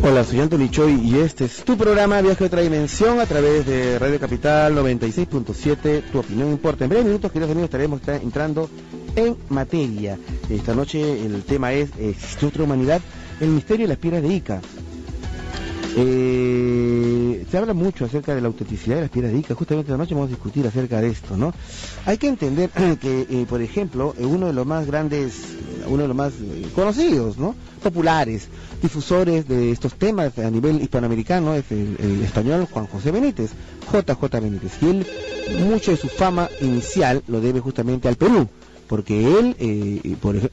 Hola, soy Anthony Choi y este es tu programa Viaje a otra dimensión a través de Radio Capital 96.7. Tu opinión importa. En breves minutos, queridos amigos, estaremos entrando en materia. Esta noche el tema es ¿existe otra humanidad? El misterio de las piedras de Ica. Se habla mucho acerca de la autenticidad de las piedras de Ica. Justamente esta noche vamos a discutir acerca de esto, ¿no? Hay que entender que, por ejemplo, uno de los más conocidos, ¿no?, populares, difusores de estos temas a nivel hispanoamericano es el español Juan José Benítez, JJ Benítez, y él mucho de su fama inicial lo debe justamente al Perú, porque él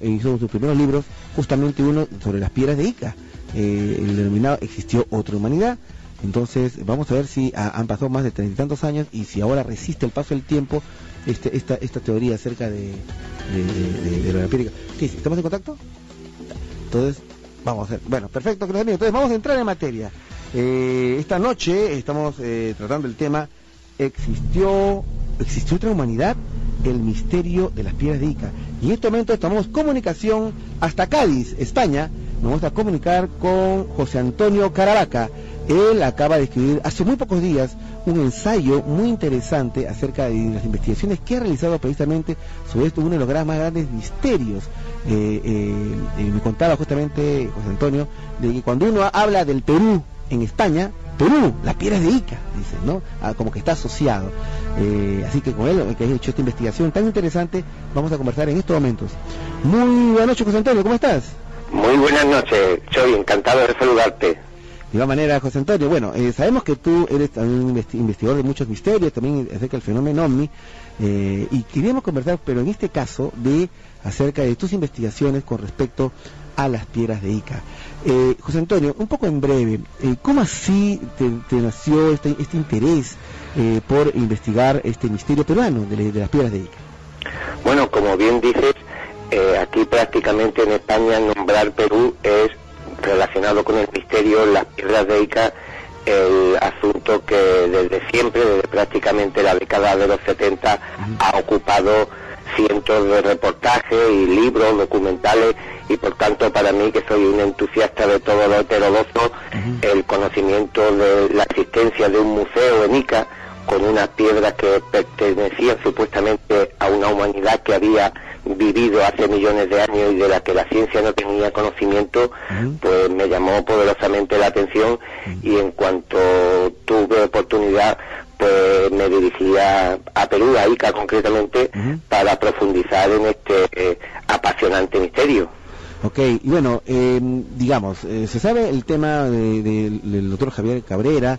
hizo sus primeros libros justamente uno sobre las piedras de Ica, el denominado Existió otra humanidad. Entonces vamos a ver si han pasado más de 30 y tantos años y si ahora resiste el paso del tiempo esta teoría acerca de la piedra. ¿Qué dice? ¿Estamos en contacto? Entonces vamos a hacer, bueno, perfecto, queridos amigos. Entonces vamos a entrar en materia. Esta noche estamos tratando el tema ¿Existió otra humanidad? El misterio de las piedras de Ica. Y en este momento estamos en comunicación hasta Cádiz, España. Nos vamos a comunicar con José Antonio Caravaca. Él acaba de escribir hace muy pocos días un ensayo muy interesante acerca de las investigaciones que ha realizado precisamente sobre esto, uno de los más grandes misterios. Me contaba justamente José Antonio de que cuando uno habla del Perú en España, Perú, las piedras de Ica, dice, ¿no? Como que está asociado. Así que con él, que ha hecho esta investigación tan interesante, vamos a conversar en estos momentos. Muy buenas noches, José Antonio, ¿cómo estás? Muy buenas noches, soy encantado de saludarte. De igual manera, José Antonio, bueno, sabemos que tú eres también un investigador de muchos misterios, también acerca del fenómeno OVNI, y queríamos conversar, pero en este caso, acerca de tus investigaciones con respecto a las piedras de Ica. José Antonio, un poco en breve, ¿cómo así te nació este interés por investigar este misterio peruano de las piedras de Ica? Bueno, como bien dices, aquí prácticamente en España nombrar Perú es relacionado con el misterio, las piedras de Ica, el asunto que desde siempre, desde prácticamente la década de los 70, ha ocupado cientos de reportajes y libros, documentales, y por tanto para mí, que soy un entusiasta de todo lo heterodoxo, el conocimiento de la existencia de un museo en Ica con unas piedras que pertenecían supuestamente a una humanidad que había vivido hace millones de años y de la que la ciencia no tenía conocimiento, pues me llamó poderosamente la atención, y en cuanto tuve oportunidad, pues me dirigí a Perú, a Ica concretamente, para profundizar en este apasionante misterio. Ok, y bueno, digamos, se sabe el tema del doctor Javier Cabrera,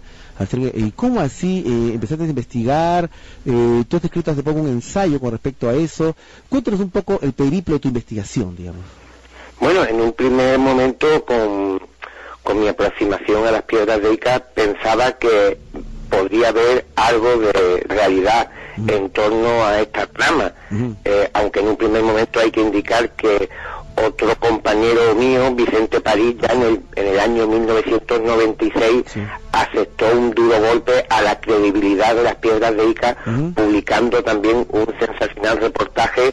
¿cómo así empezaste a investigar? Tú has escrito hace poco un ensayo con respecto a eso. Cuéntanos un poco el periplo de tu investigación, digamos. Bueno, en un primer momento, con mi aproximación a las piedras de Ica, pensaba que podría haber algo de realidad en torno a esta trama, aunque en un primer momento hay que indicar que otro compañero mío, Vicente París, ya en el año 1996, aceptó un duro golpe a la credibilidad de las piedras de Ica, publicando también un sensacional reportaje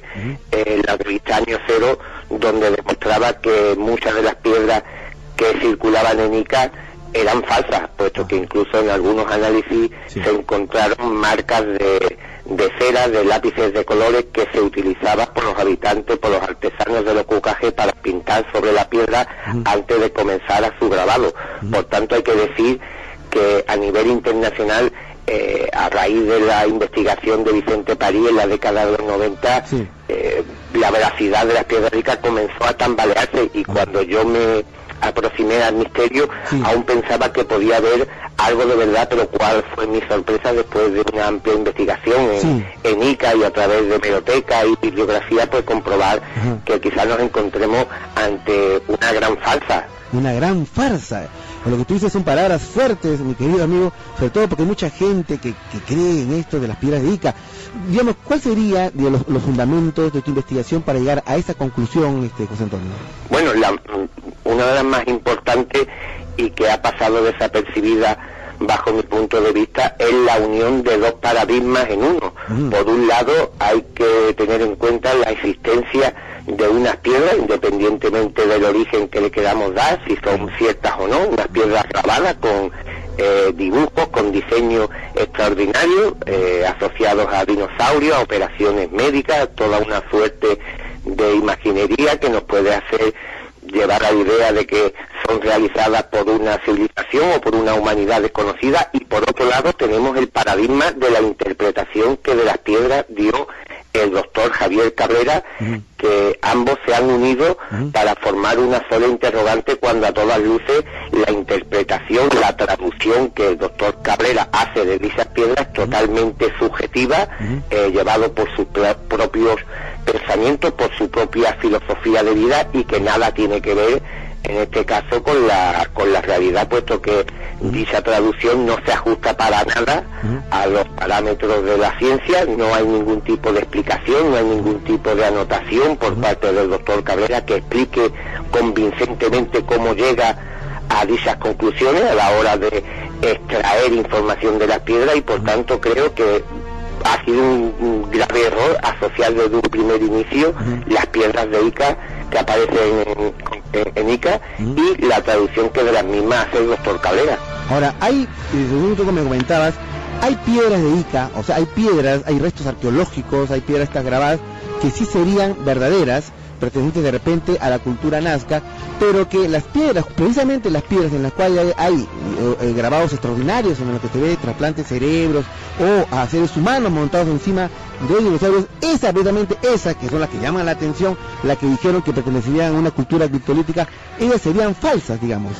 en la revista Año Cero, donde demostraba que muchas de las piedras que circulaban en Ica eran falsas, puesto que incluso en algunos análisis se encontraron marcas de cera, de lápices de colores que se utilizaban por los habitantes, por los artesanos de los cucajes para pintar sobre la piedra antes de comenzar a su grabado. Por tanto, hay que decir que a nivel internacional, a raíz de la investigación de Vicente París en la década de los 90, la veracidad de las piedras ricas comenzó a tambalearse, y cuando yo me aproximé al misterio, aún pensaba que podía haber algo de verdad, pero cuál fue mi sorpresa después de una amplia investigación en Ica y a través de hemeroteca y bibliografía, pues comprobar que quizás nos encontremos ante una gran farsa. Una gran farsa. Lo que tú dices son palabras fuertes, mi querido amigo, sobre todo porque hay mucha gente que cree en esto de las piedras de Ica. Digamos, ¿cuál sería los fundamentos de tu investigación para llegar a esa conclusión, José Antonio? Bueno, una de las más importantes y que ha pasado desapercibida bajo mi punto de vista, es la unión de dos paradigmas en uno. Por un lado, hay que tener en cuenta la existencia de unas piedras, independientemente del origen que le queramos dar, si son ciertas o no, unas piedras grabadas con dibujos, con diseños extraordinarios, asociados a dinosaurios, a operaciones médicas, toda una suerte de imaginería que nos puede hacer llevar a la idea de que son realizadas por una civilización o por una humanidad desconocida. Y por otro lado tenemos el paradigma de la interpretación que de las piedras dio el doctor Javier Cabrera, que ambos se han unido para formar una sola interrogante, cuando a todas luces la interpretación, la traducción que el doctor Cabrera hace de dichas piedras es totalmente subjetiva, llevado por sus propios pensamientos, por su propia filosofía de vida, y que nada tiene que ver en este caso con la realidad, puesto que dicha traducción no se ajusta para nada a los parámetros de la ciencia. No hay ningún tipo de explicación, no hay ningún tipo de anotación por parte del doctor Cabrera que explique convincentemente cómo llega a dichas conclusiones a la hora de extraer información de las piedras, y por tanto creo que ha sido un grave error asociar desde un primer inicio las piedras de Ica que aparecen en Ica y la traducción que de las mismas hace el doctor Cabrera. Ahora, hay, según tú me comentabas, hay piedras de Ica, o sea, hay piedras, hay restos arqueológicos, hay piedras estas grabadas que sí serían verdaderas, pertenecientes de repente a la cultura nazca, pero que las piedras, precisamente las piedras en las cuales hay grabados extraordinarios, en los que se ve trasplantes de cerebros o a seres humanos montados encima de dinosaurios, precisamente esas que son las que llaman la atención, las que dijeron que pertenecerían a una cultura criptolítica, ellas serían falsas, digamos.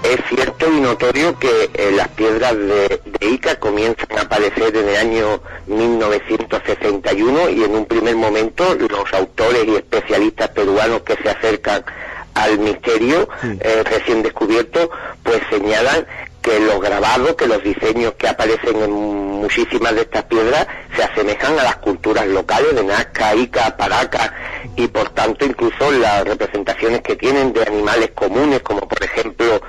Es cierto y notorio que las piedras de Ica comienzan a aparecer en el año 1961, y en un primer momento los autores y especialistas peruanos que se acercan al misterio recién descubierto, pues señalan que los grabados, que los diseños que aparecen en muchísimas de estas piedras se asemejan a las culturas locales de Nazca, Ica, Paraca, y por tanto incluso las representaciones que tienen de animales comunes, como por ejemplo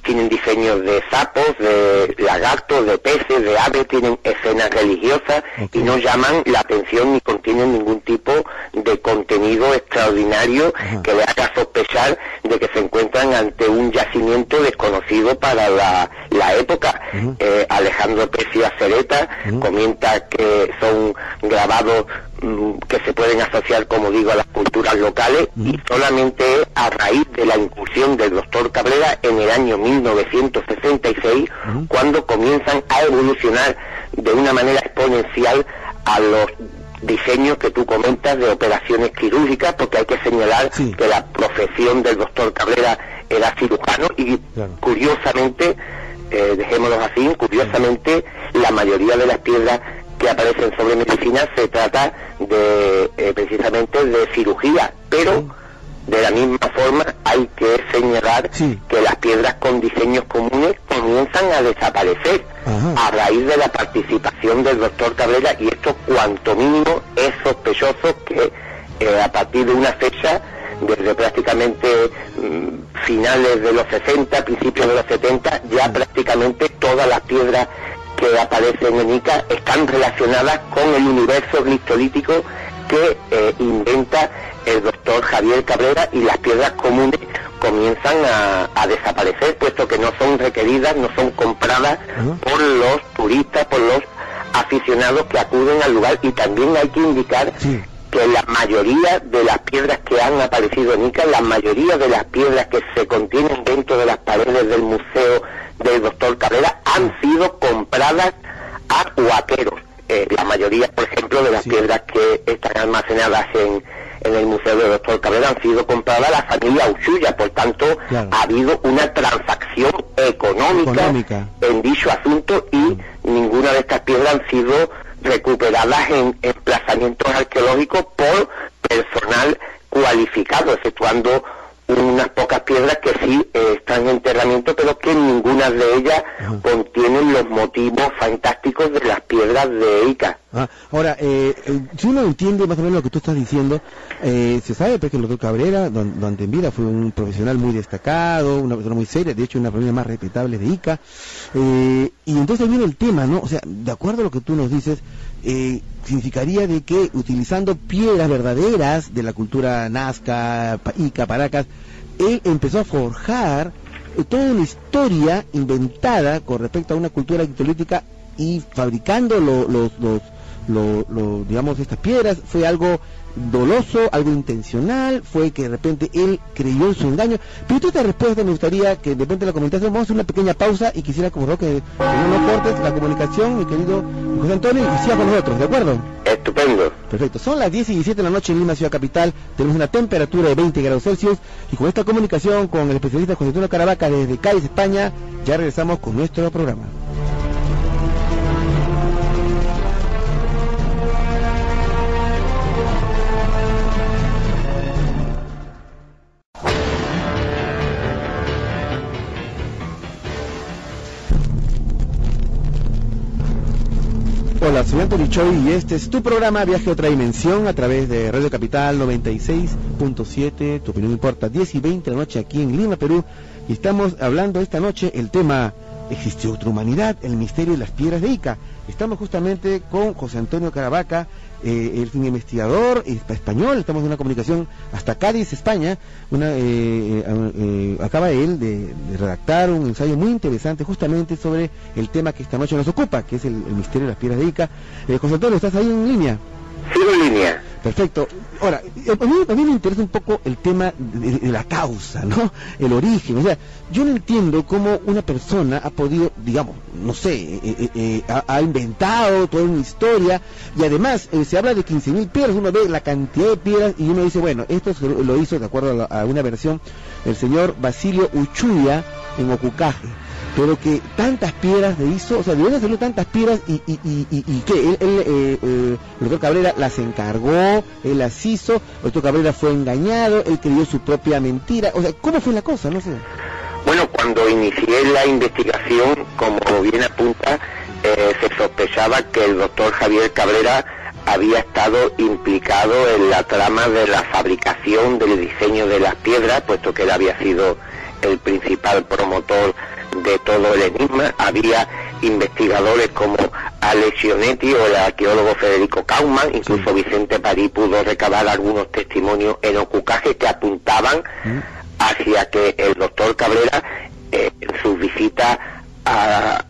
tienen diseños de sapos, de lagartos, de peces, de aves, tienen escenas religiosas y no llaman la atención ni contienen ningún tipo de contenido extraordinario que le haga sospechar de que se encuentran ante un yacimiento desconocido para la época. Alejandro Pesia Cereta comenta que son grabados que se pueden asociar, como digo, a las culturas locales, y solamente a raíz de la incursión del doctor Cabrera en el año 1966, cuando comienzan a evolucionar de una manera exponencial a los diseños que tú comentas de operaciones quirúrgicas, porque hay que señalar que la profesión del doctor Cabrera era cirujano, y curiosamente, dejémoslo así, curiosamente la mayoría de las piedras que aparecen sobre medicina se trata de precisamente de cirugía, pero de la misma forma hay que señalar que las piedras con diseños comunes comienzan a desaparecer a raíz de la participación del doctor Cabrera, y esto cuanto mínimo es sospechoso que a partir de una fecha, desde prácticamente finales de los 60, principios de los 70, ya prácticamente todas las piedras que aparecen en Ica están relacionadas con el universo cristolítico que inventa el doctor Javier Cabrera, y las piedras comunes comienzan a desaparecer, puesto que no son requeridas, no son compradas por los turistas, por los aficionados que acuden al lugar. Y también hay que indicar que la mayoría de las piedras que han aparecido en Ica, la mayoría de las piedras que se contienen dentro de las paredes del museo del doctor Cabrera han sido compradas a huaqueros. La mayoría, por ejemplo, de las piedras que están almacenadas en el museo del doctor Cabrera han sido compradas a la familia Uchuya, por tanto ha habido una transacción económica en dicho asunto, y ninguna de estas piedras han sido recuperadas en emplazamientos arqueológicos por personal cualificado, exceptuando unas pocas piedras que sí están en enterramiento, pero que ninguna de ellas contienen los motivos fantásticos de las piedras de Ica. Ahora, si uno entiende más o menos lo que tú estás diciendo, se sabe pues, que el doctor Cabrera, donde en vida fue un profesional muy destacado, una persona muy seria, de hecho una familia más respetable de Ica, y entonces viene el tema, ¿no? O sea, de acuerdo a lo que tú nos dices, significaría de que utilizando piedras verdaderas de la cultura nazca, Ica, Paracas, él empezó a forjar toda una historia inventada con respecto a una cultura ictolítica y fabricando digamos, estas piedras. Fue algo doloso, algo intencional, fue que de repente él creyó en su engaño. Pero tú esta respuesta me gustaría que de repente la comentación, vamos a hacer una pequeña pausa y quisiera como que no cortes la comunicación, mi querido José Antonio, y siga con nosotros, ¿de acuerdo? Estupendo. Perfecto, son las 10:17 de la noche en Lima, ciudad capital, tenemos una temperatura de 20 grados Celsius, y con esta comunicación con el especialista José Antonio Caravaca desde Cádiz, España, ya regresamos con nuestro programa. Hola, soy Antonio Choi y este es tu programa Viaje a otra dimensión a través de Radio Capital 96.7, tu opinión importa, 10:20 de la noche aquí en Lima, Perú, y estamos hablando esta noche el tema ¿existe otra humanidad? El misterio de las piedras de Ica. Estamos justamente con José Antonio Caravaca, él es un investigador español, estamos en una comunicación hasta Cádiz, España. Acaba él de redactar un ensayo muy interesante justamente sobre el tema que esta noche nos ocupa, que es el misterio de las piedras de Ica. José Antonio, ¿estás ahí en línea? Sí, en línea. Perfecto. Ahora, a mí me interesa un poco el tema de la causa, ¿no? El origen. O sea, yo no entiendo cómo una persona ha podido, digamos, no sé, ha inventado toda una historia, y además se habla de 15.000 piedras, uno ve la cantidad de piedras y uno dice, bueno, esto lo hizo, de acuerdo a una versión, el señor Basilio Uchuya en Ocucaje. Pero que tantas piedras le hizo, o sea, ¿de dónde salió tantas piedras y qué? El doctor Cabrera las encargó, él las hizo, el doctor Cabrera fue engañado, él creyó su propia mentira, o sea, ¿cómo fue la cosa? No sé. Bueno, cuando inicié la investigación, como bien apunta, se sospechaba que el doctor Javier Cabrera había estado implicado en la trama de la fabricación, del diseño de las piedras, puesto que él había sido el principal promotor de todo el enigma. Había investigadores como Alex Ionetti o el arqueólogo Federico Kaumann, incluso Vicente París pudo recabar algunos testimonios en Ocucaje que apuntaban hacia que el doctor Cabrera, en sus visitas a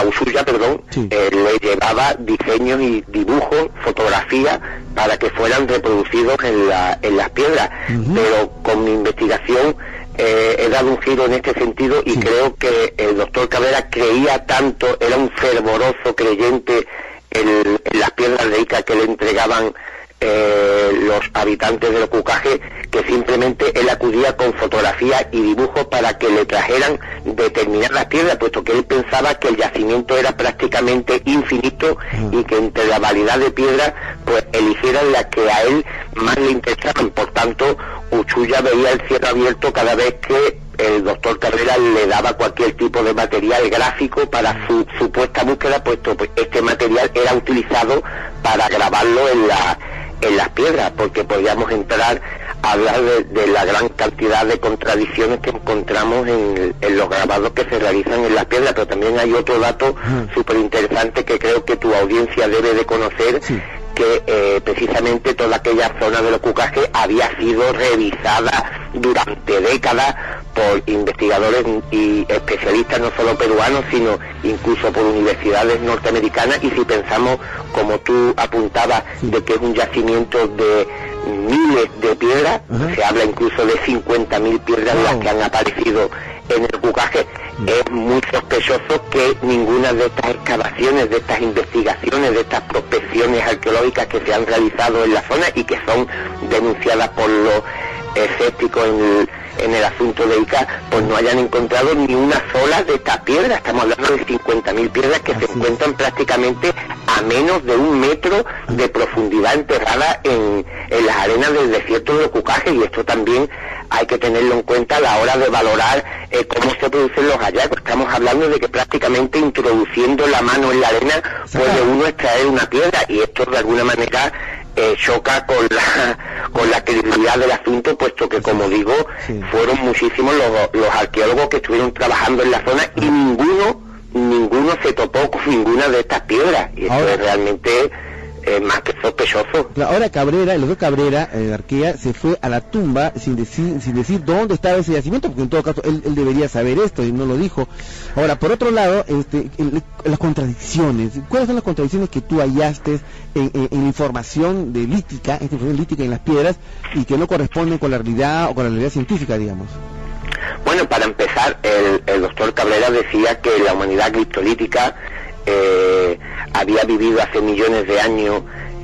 Uchuya, le llevaba diseños y dibujos, fotografías, para que fueran reproducidos en las piedras. Pero con mi investigación he dado un giro en este sentido y creo que el doctor Cabrera creía tanto, era un fervoroso creyente en las piedras de Ica que le entregaban los habitantes del Ocucaje, que simplemente él acudía con fotografías y dibujos para que le trajeran determinadas piedras, puesto que él pensaba que el yacimiento era prácticamente infinito y que entre la variedad de piedras pues eligieran las que a él más le interesaban. Por tanto, Uchuya veía el cielo abierto cada vez que el doctor Cabrera le daba cualquier tipo de material gráfico para su supuesta búsqueda, puesto que este material era utilizado para grabarlo en las piedras, porque podíamos entrar a hablar de la gran cantidad de contradicciones que encontramos en los grabados que se realizan en las piedras. Pero también hay otro dato súper interesante que creo que tu audiencia debe de conocer, que precisamente toda aquella zona del Ocucaje había sido revisada durante décadas por investigadores y especialistas no solo peruanos, sino incluso por universidades norteamericanas. Y si pensamos, como tú apuntabas, de que es un yacimiento de miles de piedras, se habla incluso de 50.000 piedras las que han aparecido en el Ocucaje, es muy sospechoso que ninguna de estas excavaciones, de estas investigaciones, de estas prospecciones arqueológicas que se han realizado en la zona y que son denunciadas por los escépticos en el asunto de Ica, pues no hayan encontrado ni una sola de estas piedras. Estamos hablando de 50.000 piedras que se encuentran prácticamente a menos de 1 metro de profundidad enterradas en las arenas del desierto de Ocucaje, y esto también hay que tenerlo en cuenta a la hora de valorar cómo se producen los hallazgos. Estamos hablando de que prácticamente introduciendo la mano en la arena puede uno extraer una piedra, y esto de alguna manera choca con la credibilidad del asunto, puesto que, como digo, fueron muchísimos los arqueólogos que estuvieron trabajando en la zona y ninguno se topó con ninguna de estas piedras, y esto es realmente más que sospechoso. Ahora Cabrera, el doctor Cabrera de Arquea, se fue a la tumba sin decir dónde estaba ese yacimiento, porque en todo caso él debería saber esto y no lo dijo. Ahora, por otro lado, las contradicciones. ¿Cuáles son las contradicciones que tú hallaste en información de lítica, esta información lítica en las piedras, y que no corresponden con la realidad o con la realidad científica, digamos? Bueno, para empezar, el doctor Cabrera decía que la humanidad criptolítica había vivido hace millones de años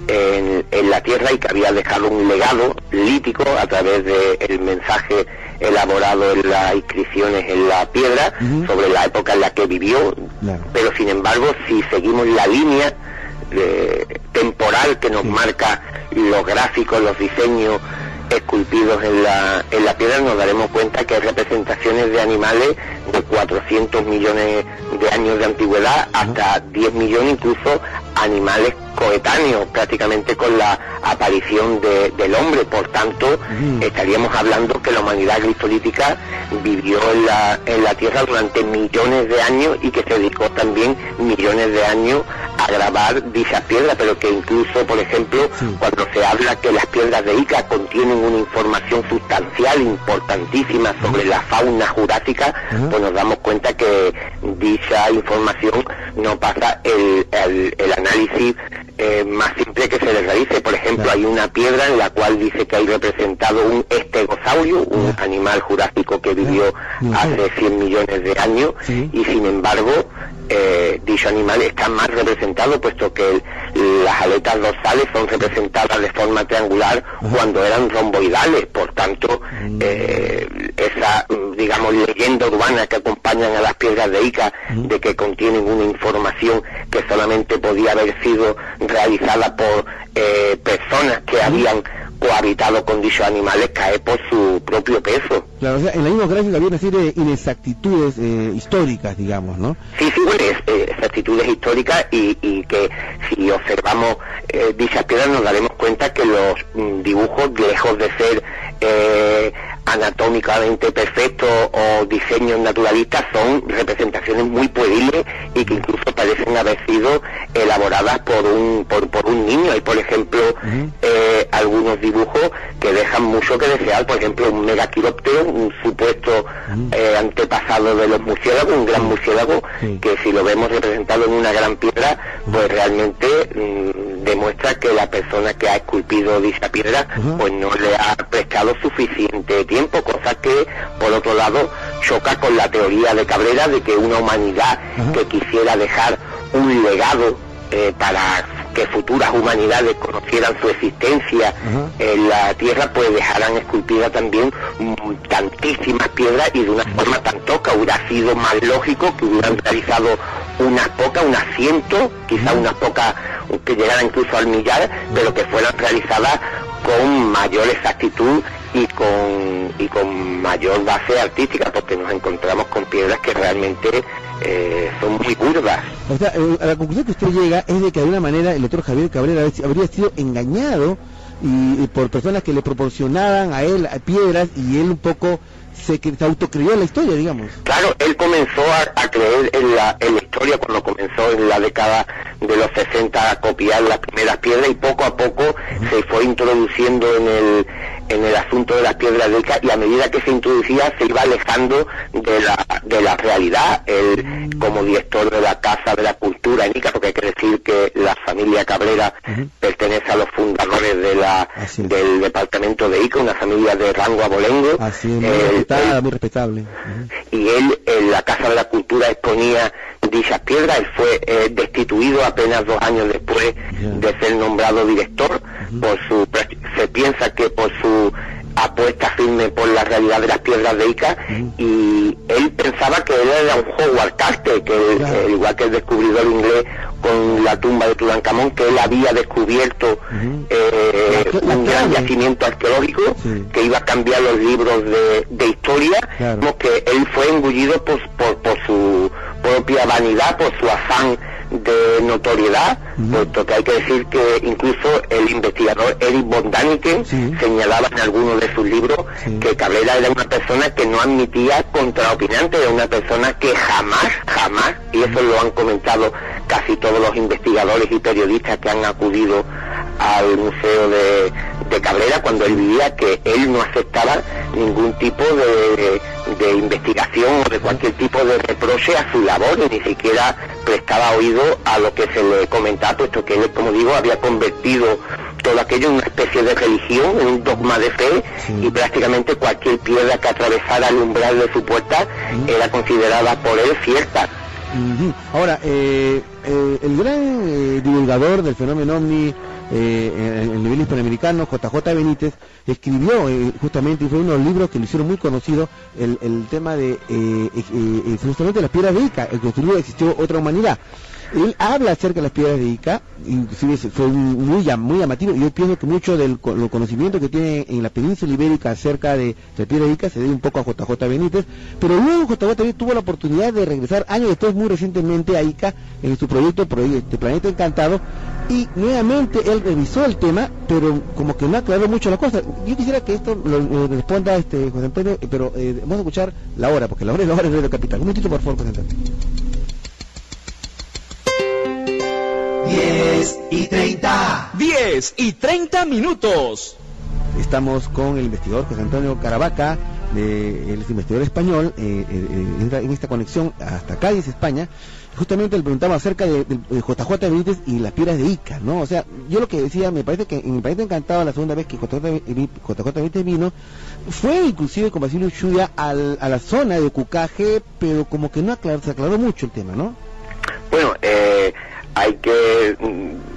en la Tierra, y que había dejado un legado lítico a través del mensaje elaborado en las inscripciones en la piedra sobre la época en la que vivió. Pero sin embargo, si seguimos la línea temporal que nos marca los gráficos, los diseños esculpidos en la piedra, nos daremos cuenta que hay representaciones de animales de 400 millones de años de antigüedad hasta 10 millones, incluso animales coetáneos prácticamente con la aparición del hombre. Por tanto, estaríamos hablando que la humanidad criptolítica vivió en la Tierra durante millones de años, y que se dedicó también millones de años a grabar dichas piedras, pero que incluso, por ejemplo, cuando se habla que las piedras de Ica contienen una información sustancial importantísima sobre la fauna jurásica, pues nos damos cuenta que dicha información no pasa el análisis más simple que se le realice. Por ejemplo, hay una piedra en la cual dice que hay representado un estegosaurio, un animal jurásico que vivió hace 100 millones de años, y sin embargo dicho animal está mal representado, puesto que las aletas dorsales son representadas de forma triangular cuando eran romboidales. Por tanto, esa, digamos, leyenda urbana que acompañan a las piedras de Ica, de que contienen una información que solamente podía haber sido realizada por personas que habían cohabitado con dichos animales, cae por su propio peso. Claro, o sea, en la misma gráfica había una serie de inexactitudes históricas, digamos, ¿no? Sí, bueno, exactitudes históricas, y que si observamos dichas piedras nos daremos cuenta que los dibujos, lejos de ser anatómicamente perfectos o diseños naturalistas, son representaciones muy pueriles y que incluso parecen haber sido elaboradas por un niño. Hay, por ejemplo, algunos dibujos que dejan mucho que desear. Por ejemplo, un megaquiróptero, un supuesto antepasado de los murciélagos, un gran murciélago, que si lo vemos representado en una gran piedra, pues realmente demuestra que la persona que ha esculpido dicha piedra pues no le ha prestado suficiente tiempo, cosa que por otro lado choca con la teoría de Cabrera de que una humanidad que quisiera dejar un legado para que futuras humanidades conocieran su existencia en la Tierra, pues dejarán esculpida también tantísimas piedras, y de una forma tan toca. Hubiera sido más lógico que hubieran realizado unas pocas, unas cientos, quizás unas pocas que llegaran incluso al millar, pero que fueran realizadas con mayor exactitud y con mayor base artística, porque nos encontramos con piedras que realmente son muy burdas. O sea, a la conclusión que usted llega es de que de alguna manera el doctor Javier Cabrera habría sido engañado y por personas que le proporcionaban a él piedras, y él un poco se autocreyó en la historia, digamos. Claro, él comenzó a creer en la historia cuando comenzó en la década de los 60 a copiar las primeras piedras, y poco a poco se fue introduciendo en el asunto de las piedras de Ica, y a medida que se introducía se iba alejando de la realidad. Él, como director de la Casa de la Cultura en Ica, porque hay que decir que la familia Cabrera pertenece a los fundadores del departamento de Ica, una familia de rango abolengo. Así es, muy respetable. Y él en la Casa de la Cultura exponía dichas piedras. Él fue destituido apenas 2 años después de ser nombrado director. Se piensa que por su apuesta firme por la realidad de las piedras de Ica, y él pensaba que él era un Howard Carter, que igual que el descubridor inglés con la tumba de Tutankamón, que él había descubierto un gran yacimiento arqueológico, que iba a cambiar los libros de historia, como que él fue engullido por su propia vanidad, por su afán de notoriedad, puesto que hay que decir que incluso el investigador Erich von Däniken señalaba en algunos de sus libros que Cabrera era una persona que no admitía contraopinantes, era una persona que jamás, y eso lo han comentado casi todos los investigadores y periodistas que han acudido al museo de Cabrera cuando él vivía, que él no aceptaba ningún tipo de investigación o de cualquier tipo de reproche a su labor, y ni siquiera prestaba oído a lo que se le comentaba, puesto que él, como digo, había convertido todo aquello en una especie de religión, en un dogma de fe, y prácticamente cualquier piedra que atravesara el umbral de su puerta era considerada por él cierta. Ahora, el gran divulgador del fenómeno OVNI el nivel hispanoamericano, JJ Benítez, escribió justamente, y fue uno de los libros que lo hicieron muy conocido, el tema de justamente las piedras de Ica, el que existió otra humanidad. Él habla acerca de las piedras de Ica, inclusive fue muy llamativo, y yo pienso que mucho del conocimiento que tiene en la península ibérica acerca de la piedra de Ica se debe un poco a JJ Benítez, pero luego JJ Benítez tuvo la oportunidad de regresar años después, muy recientemente, a Ica, en su proyecto Planeta Encantado, y nuevamente él revisó el tema, pero como que no aclaró mucho la cosa. Yo quisiera que esto lo responda José Antonio, pero vamos a escuchar la hora, porque la hora es Radio Capital. Un momentito, por favor, José Antonio. 10:30 minutos. Estamos con el investigador José Antonio Caravaca, él es investigador español, en esta conexión hasta Cádiz, España. Justamente le preguntaba acerca de JJ Benítez y las piedras de Ica, ¿no? O sea, yo lo que decía, me parece que en el Planeta Encantado, la segunda vez que JJ Benítez vino, fue inclusive con Basilio Ushua a la zona de Cucaje, pero como que no se aclaró mucho el tema, ¿no? Bueno, hay que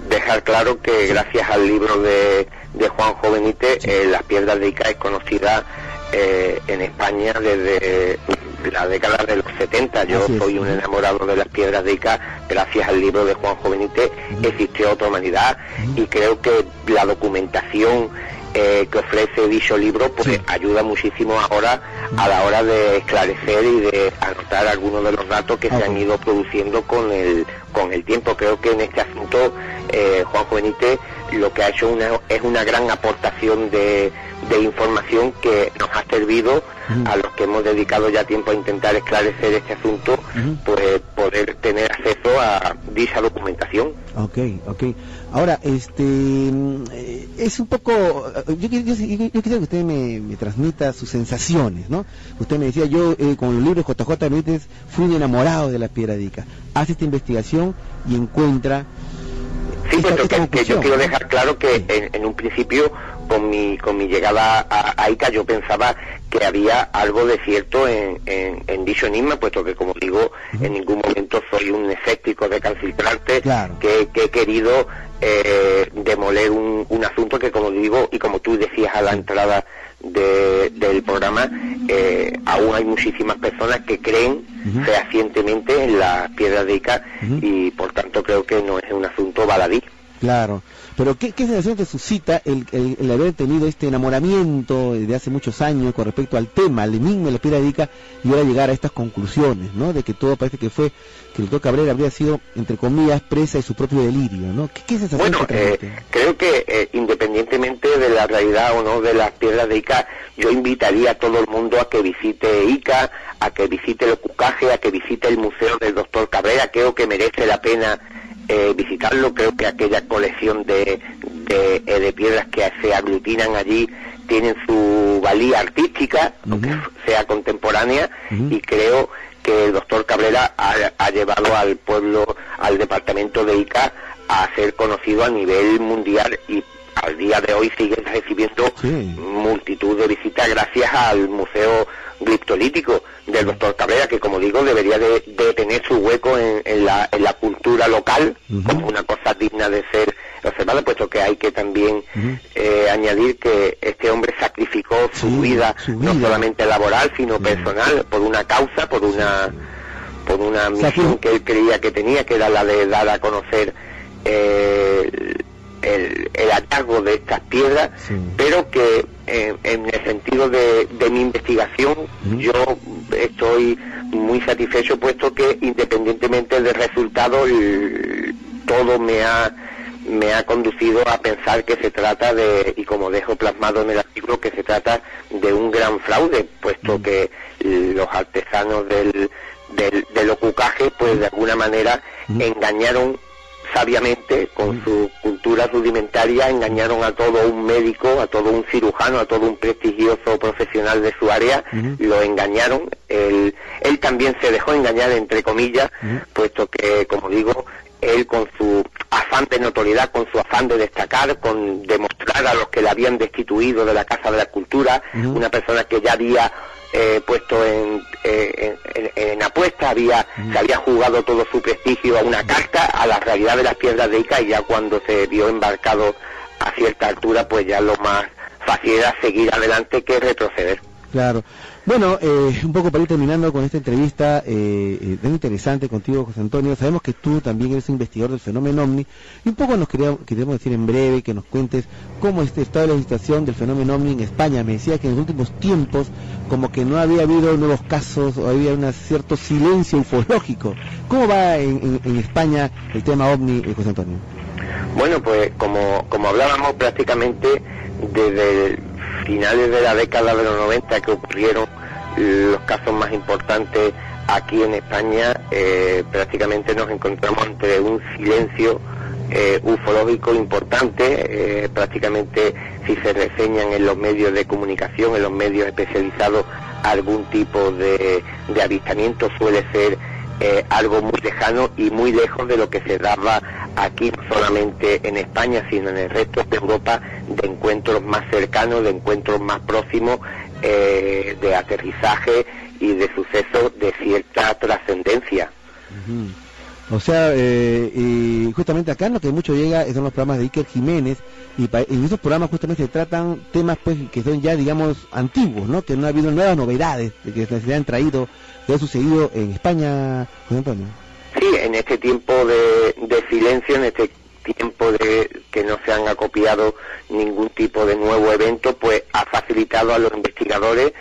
dejar claro que gracias al libro de Juanjo Benítez, las piedras de Ica es conocida en España desde la década de los 70. Yo soy un enamorado de las piedras de Ica. Gracias al libro de Juanjo Benítez existió otra humanidad, y creo que la documentación que ofrece dicho libro pues ayuda muchísimo ahora a la hora de esclarecer y de anotar algunos de los datos que se han ido produciendo con el tiempo. Creo que en este asunto Juanjo Benítez lo que ha hecho es una gran aportación de información que nos ha servido a los que hemos dedicado ya tiempo a intentar esclarecer este asunto, pues poder tener acceso a dicha documentación. Okay. Ahora, es un poco, yo quisiera que usted me transmita sus sensaciones, ¿no? Usted me decía, yo con los libros JJ Benítez fui un enamorado de la piedra de Ica. Hace esta investigación y encuentra... Sí, puesto que yo quiero dejar claro que en un principio, con mi llegada a Ica, yo pensaba que había algo de cierto en dicho enigma, puesto que, como digo, en ningún momento soy un escéptico recalcitrante, que he querido demoler un asunto que, como digo, y como tú decías a la entrada del programa, aún hay muchísimas personas que creen fehacientemente en las piedras de Ica, y por tanto creo que no es un asunto baladí. Claro, pero ¿qué sensación te suscita el haber tenido este enamoramiento de hace muchos años con respecto al tema, al enigma de la piedra de Ica, y ahora llegar a estas conclusiones, ¿no? De que todo parece que el doctor Cabrera habría sido, entre comillas, presa de su propio delirio, ¿no? ¿Qué sensación te transmite? Creo que independientemente de la realidad o no de las piedras de Ica, yo invitaría a todo el mundo a que visite Ica, a que visite el Cucaje, a que visite el museo del doctor Cabrera. Creo que merece la pena visitarlo. Creo que aquella colección de piedras que se aglutinan allí tienen su valía artística, aunque sea contemporánea, y creo que el doctor Cabrera ha llevado al pueblo, al departamento de Ica, a ser conocido a nivel mundial, y al día de hoy siguen recibiendo multitud de visitas gracias al Museo Gliptolítico del doctor Cabrera, que, como digo, debería de tener su hueco en la cultura local como una cosa digna de ser observada, puesto que hay que también añadir que este hombre sacrificó su vida, no solamente laboral, sino personal, por una causa, por una misión que él creía que tenía, que era la de dar a conocer el hallazgo de estas piedras, sí, pero que en el sentido de mi investigación yo estoy muy satisfecho, puesto que independientemente del resultado todo me ha conducido a pensar que se trata de, y como dejo plasmado en el artículo, que se trata de un gran fraude, puesto que los artesanos del ocucaje pues de alguna manera engañaron sabiamente con su cultura rudimentaria, engañaron a todo un médico, a todo un cirujano, a todo un prestigioso profesional de su área, lo engañaron. Él también se dejó engañar, entre comillas, puesto que, como digo, él con su afán de notoriedad, con su afán de destacar, con demostrar a los que le habían destituido de la Casa de la Cultura, una persona que ya había puesto en apuesta, se había jugado todo su prestigio a una carta, a la realidad de las piedras de Ica, y ya cuando se vio embarcado a cierta altura, pues ya lo más fácil era seguir adelante que retroceder. Claro. Bueno, un poco para ir terminando con esta entrevista, es interesante contigo, José Antonio. Sabemos que tú también eres un investigador del fenómeno OVNI, y un poco nos queremos decir en breve, que nos cuentes cómo está la situación del fenómeno OVNI en España. Me decía que en los últimos tiempos como que no había habido nuevos casos, o había un cierto silencio ufológico. ¿Cómo va en España el tema OVNI, José Antonio? Bueno, pues como hablábamos, prácticamente desde finales de la década de los 90 que ocurrieron los casos más importantes aquí en España, prácticamente nos encontramos ante un silencio ufológico importante. Prácticamente, si se reseñan en los medios de comunicación, en los medios especializados, algún tipo de avistamiento, suele ser algo muy lejano y muy lejos de lo que se daba aquí, no solamente en España, sino en el resto de Europa, de encuentros más cercanos, de encuentros más próximos, de aterrizaje y de sucesos de cierta trascendencia. O sea, y justamente acá lo que mucho llega son los programas de Iker Jiménez, y en esos programas justamente se tratan temas pues que son ya, digamos, antiguos, ¿no? Que no ha habido nuevas novedades que se han traído, que ha sucedido en España, José Antonio. Sí, en este tiempo de silencio, en este tiempo de que no se han acopiado ningún tipo de nuevo evento, pues ha facilitado a los investigadores,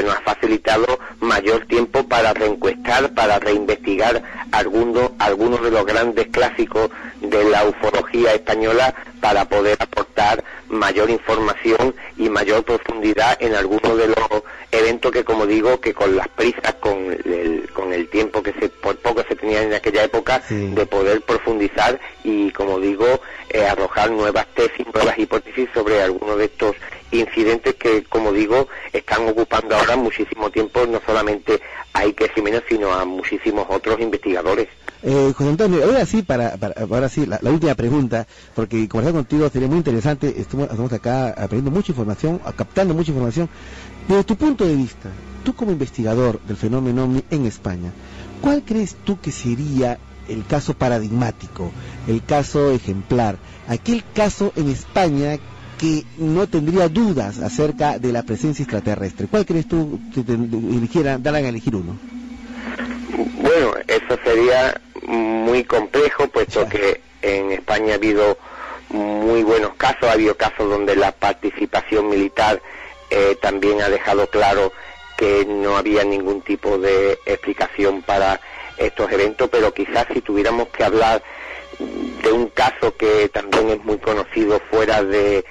nos ha facilitado mayor tiempo para reencuestar, para reinvestigar algunos de los grandes clásicos de la ufología española, para poder aportar mayor información y mayor profundidad en algunos de los eventos que, como digo, que con las prisas, con el tiempo que por poco se tenía en aquella época, sí, de poder profundizar y, como digo, arrojar nuevas tesis, nuevas hipótesis sobre algunos de estos incidentes que, como digo, están ocupando ahora muchísimo tiempo, no solamente a Iker Jiménez, sino a muchísimos otros investigadores. José Antonio, ahora sí, ahora sí, la última pregunta, porque conversar contigo sería muy interesante. Estamos acá aprendiendo mucha información, captando mucha información. Desde tu punto de vista, tú como investigador del fenómeno OVNI en España, ¿cuál crees tú que sería el caso paradigmático, el caso ejemplar, aquel caso en España que no tendría dudas acerca de la presencia extraterrestre? ¿Cuál crees tú, si te daran a elegir uno? Bueno, eso sería muy complejo, puesto que en España ha habido muy buenos casos, ha habido casos donde la participación militar también ha dejado claro que no había ningún tipo de explicación para estos eventos, pero quizás si tuviéramos que hablar de un caso que también es muy conocido fuera de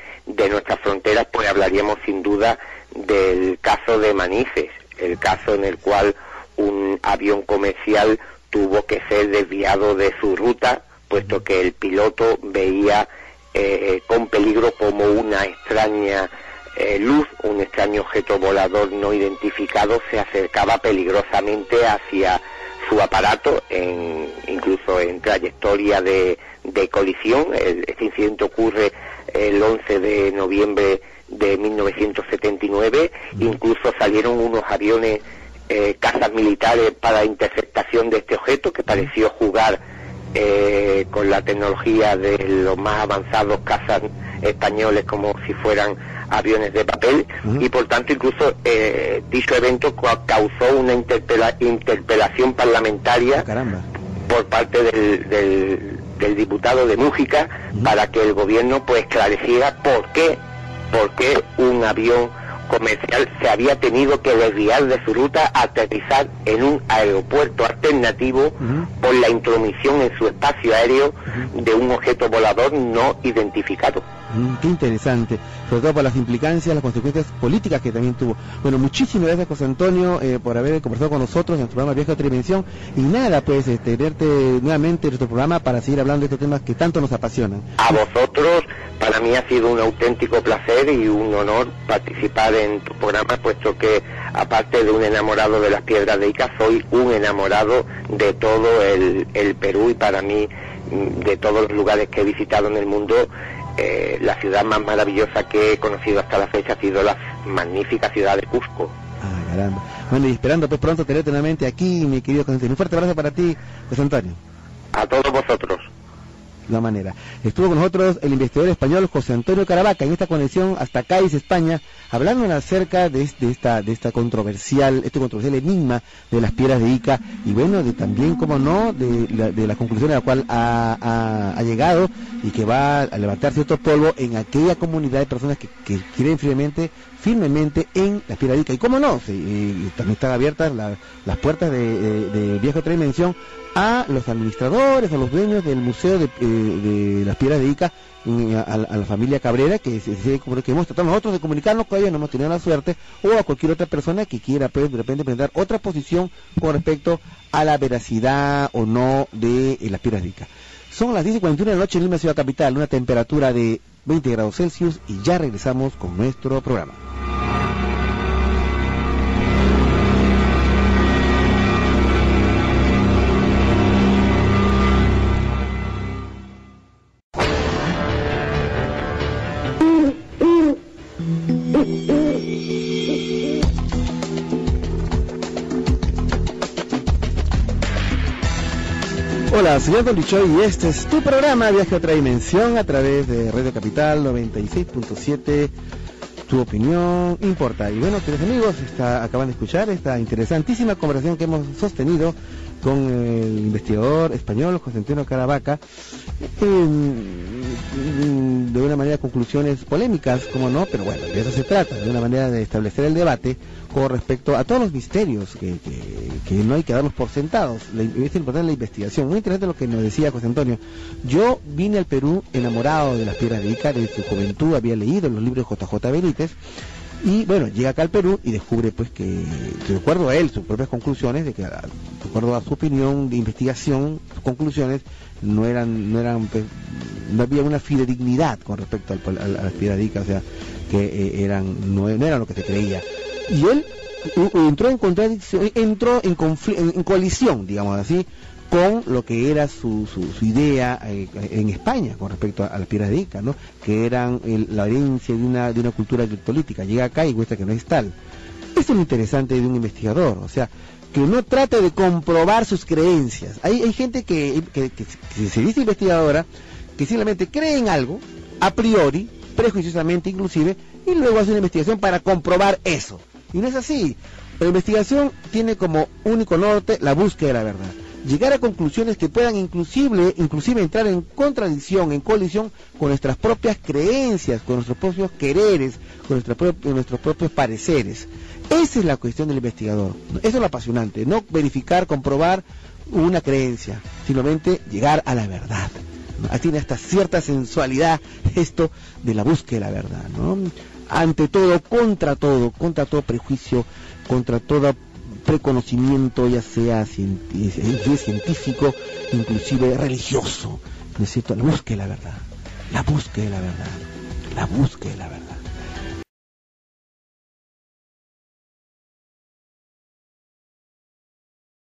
nuestras fronteras, pues hablaríamos sin duda del caso de Manises, el caso en el cual un avión comercial tuvo que ser desviado de su ruta, puesto que el piloto veía con peligro como una extraña luz, un extraño objeto volador no identificado se acercaba peligrosamente hacia su aparato, incluso en trayectoria de colisión. Este incidente ocurre el 11 de noviembre de 1979, incluso salieron unos aviones cazas militares para interceptación de este objeto, que pareció jugar con la tecnología de los más avanzados cazas españoles como si fueran aviones de papel, y por tanto incluso dicho evento causó una interpelación parlamentaria por parte del diputado de Mújica, para que el gobierno pues esclareciera por qué un avión comercial se había tenido que desviar de su ruta a aterrizar en un aeropuerto alternativo por la intromisión en su espacio aéreo de un objeto volador no identificado. Qué interesante, sobre todo por las implicancias, las consecuencias políticas que también tuvo. Bueno, muchísimas gracias, José Antonio, por haber conversado con nosotros en nuestro programa Viaje a Otra Dimensión. Y nada, pues, verte nuevamente en nuestro programa para seguir hablando de estos temas que tanto nos apasionan. A vosotros, para mí ha sido un auténtico placer y un honor participar en tu programa, puesto que, aparte de un enamorado de las piedras de Ica, soy un enamorado de todo el Perú, y para mí, de todos los lugares que he visitado en el mundo, la ciudad más maravillosa que he conocido hasta la fecha ha sido la magnífica ciudad de Cusco. Ah, caramba. Bueno, y esperando pues pronto tenerte nuevamente aquí, mi querido José Antonio. Un fuerte abrazo para ti, José Antonio. A todos vosotros. De la manera. Estuvo con nosotros el investigador español José Antonio Caravaca en esta conexión hasta Cádiz, España, hablando acerca de este controversial enigma de las piedras de Ica, y bueno, de también, como no, de la conclusión a la cual ha llegado, y que va a levantar cierto polvo en aquella comunidad de personas que creen firmemente en las piedras de Ica. Y cómo no, también están abiertas las puertas de Viaje a Otra Dimensión a los administradores, a los dueños del Museo de las Piedras de Ica, a la familia Cabrera, que hemos tratado nosotros de comunicarnos con ellos, no hemos tenido la suerte, o a cualquier otra persona que quiera, pues, de repente presentar otra posición con respecto a la veracidad o no de las Piedras de Ica. Son las 10:41 de la noche en Lima, ciudad capital, una temperatura de 20 grados Celsius, y ya regresamos con nuestro programa. Hola, soy Don Lichoy y este es tu programa Viaje a Otra Dimensión a través de Radio Capital 96.7. Tu opinión importa. Y bueno, queridos amigos, acaban de escuchar esta interesantísima conversación que hemos sostenido con el investigador español José Antonio Caravaca, de una manera conclusiones polémicas, como no, pero bueno, de eso se trata, de una manera de establecer el debate con respecto a todos los misterios que no hay que darlos por sentados. Es importante la investigación. Muy interesante lo que nos decía José Antonio. Yo vine al Perú enamorado de las piedras de Ica, desde su juventud había leído los libros de JJ Benítez, y bueno, llega acá al Perú y descubre pues que de acuerdo a él, sus propias conclusiones, de que de acuerdo a su opinión de investigación, sus conclusiones no había una fidedignidad con respecto a las piedras de Ica, o sea, que no eran lo que se creía. Y él entró en contradicción, entró en colisión, digamos así, con lo que era su idea en España con respecto a las piedras de Ica, ¿no? Que eran la herencia de una cultura política. Llega acá y muestra que no es tal. Esto es lo interesante de un investigador, o sea, que no trata de comprobar sus creencias. Hay gente que se dice investigadora, que simplemente cree en algo, a priori, prejuiciosamente inclusive, y luego hace una investigación para comprobar eso. Y no es así. La investigación tiene como único norte la búsqueda de la verdad. Llegar a conclusiones que puedan inclusive entrar en contradicción, en colisión con nuestras propias creencias, con nuestros propios quereres, con nuestros propios pareceres. Esa es la cuestión del investigador. Eso es lo apasionante, no verificar, comprobar una creencia, simplemente llegar a la verdad. Tiene hasta cierta sensualidad esto de la búsqueda de la verdad, ¿no? Ante todo, contra todo prejuicio, contra todo preconocimiento, ya sea científico, inclusive religioso, ¿no es cierto? La búsqueda de la verdad, la búsqueda de la verdad, la búsqueda de la verdad.